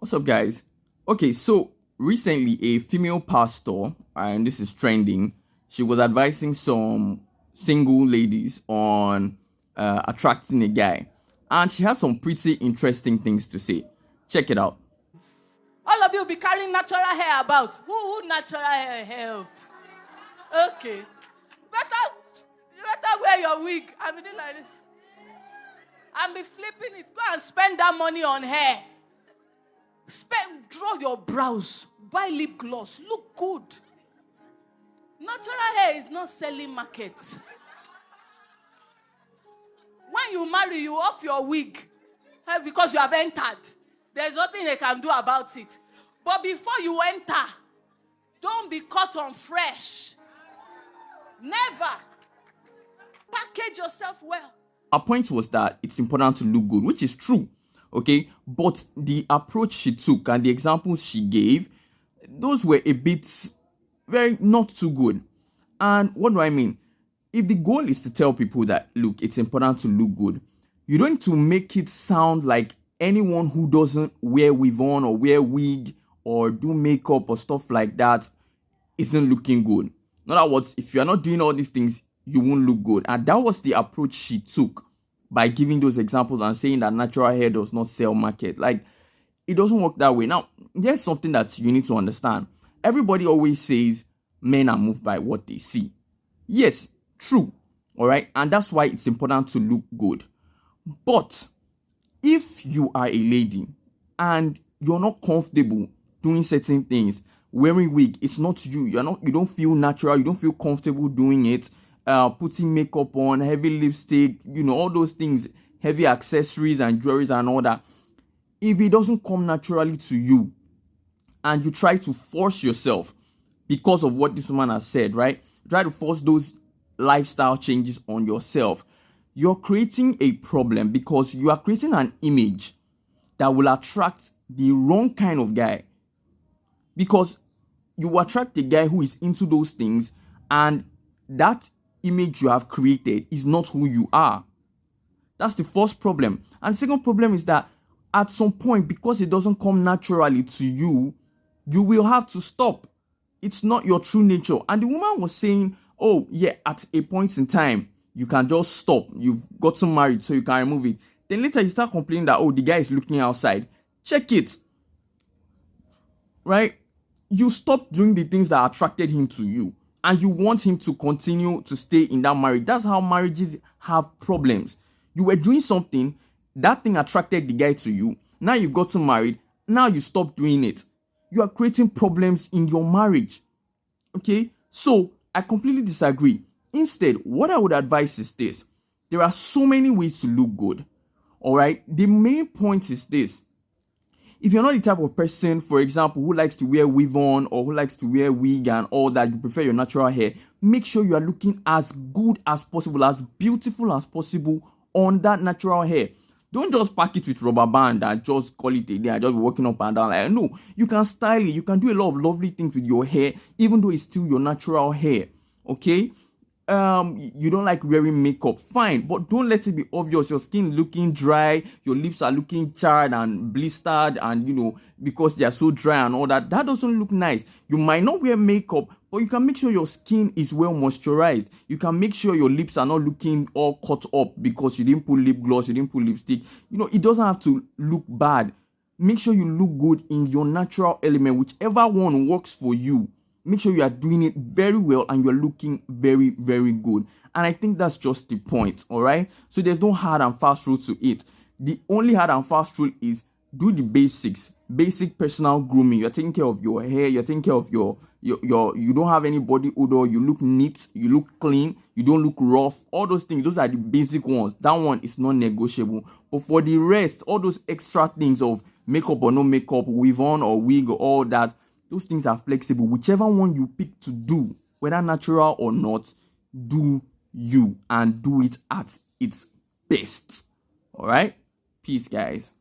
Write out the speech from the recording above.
What's up, guys? Okay, so recently a female pastor, and this is trending, she was advising some single ladies on attracting a guy, and she had some pretty interesting things to say. Check it out. All of you be carrying natural hair about. Who natural hair help? Okay. Better wear your wig. I be doing like this. And be flipping it. Go and spend that money on hair. Draw your brows. Buy lip gloss. Look good. Natural hair is not selling market. When you marry, you off your wig because you have entered. There's nothing they can do about it. But before you enter, don't be caught on fresh. Never. Package yourself well. Her point was that it's important to look good, which is true, okay? But the approach she took and the examples she gave, those were a bit very not too good. And what do I mean? If the goal is to tell people that, look, it's important to look good, you don't need to make it sound like anyone who doesn't wear weave on or wear wig or do makeup or stuff like that isn't looking good. In other words, if you're not doing all these things, you won't look good. And that was the approach she took by giving those examples and saying that natural hair does not sell market. Like, it doesn't work that way. Now, there's something that you need to understand. Everybody always says men are moved by what they see. Yes, true. All right. And that's why it's important to look good. But if you are a lady and you're not comfortable doing certain things, wearing wig, it's not you. You don't feel natural. You don't feel comfortable doing it. Putting makeup on, heavy lipstick, all those things, heavy accessories and jewelry and all that. If it doesn't come naturally to you and you try to force yourself because of what this woman has said, right? Try to force those lifestyle changes on yourself. You're creating a problem because you are creating an image that will attract the wrong kind of guy. Because you attract a guy who is into those things, and that image you have created is not who you are. That's the first problem. And the second problem is that at some point, because it doesn't come naturally to you, you will have to stop. It's not your true nature. And the woman was saying, oh yeah, at a point in time, you can just stop. You've gotten married, so you can remove it. Then later you start complaining that, oh, the guy is looking outside. Check it. Right? You stop doing the things that attracted him to you. And you want him to continue to stay in that marriage. That's how marriages have problems. You were doing something, that thing attracted the guy to you. Now you've gotten married. Now you stop doing it. You are creating problems in your marriage. Okay? So, I completely disagree. Instead, what I would advise is this. There are so many ways to look good. Alright? The main point is this. If you're not the type of person, for example, who likes to wear weave on or who likes to wear wig and all that, you prefer your natural hair, make sure you are looking as good as possible, as beautiful as possible on that natural hair. Don't just pack it with rubber band and just call it a day and just be walking up and down. Like, no, you can style it. You can do a lot of lovely things with your hair, even though it's still your natural hair. Okay? You don't like wearing makeup, fine, but don't let it be obvious. Your skin looking dry, your lips are looking charred and blistered, and because they are so dry and all that doesn't look nice. You might not wear makeup, but you can make sure your skin is well moisturized. You can make sure your lips are not looking all cut up because you didn't put lip gloss, you didn't put lipstick. It doesn't have to look bad. Make sure you look good in your natural element, whichever one works for you. Make sure you are doing it very well and you're looking very, very good. And I think that's just the point, all right? So there's no hard and fast rule to it. The only hard and fast rule is do the basics, basic personal grooming. You're taking care of your hair, you're taking care of your you don't have any body odor, you look neat, you look clean, you don't look rough. All those things, those are the basic ones. That one is not negotiable. But for the rest, all those extra things of makeup or no makeup, weave on or wig or all that, those things are flexible. Whichever one you pick to do, whether natural or not, do you and do it at its best. All right? Peace, guys.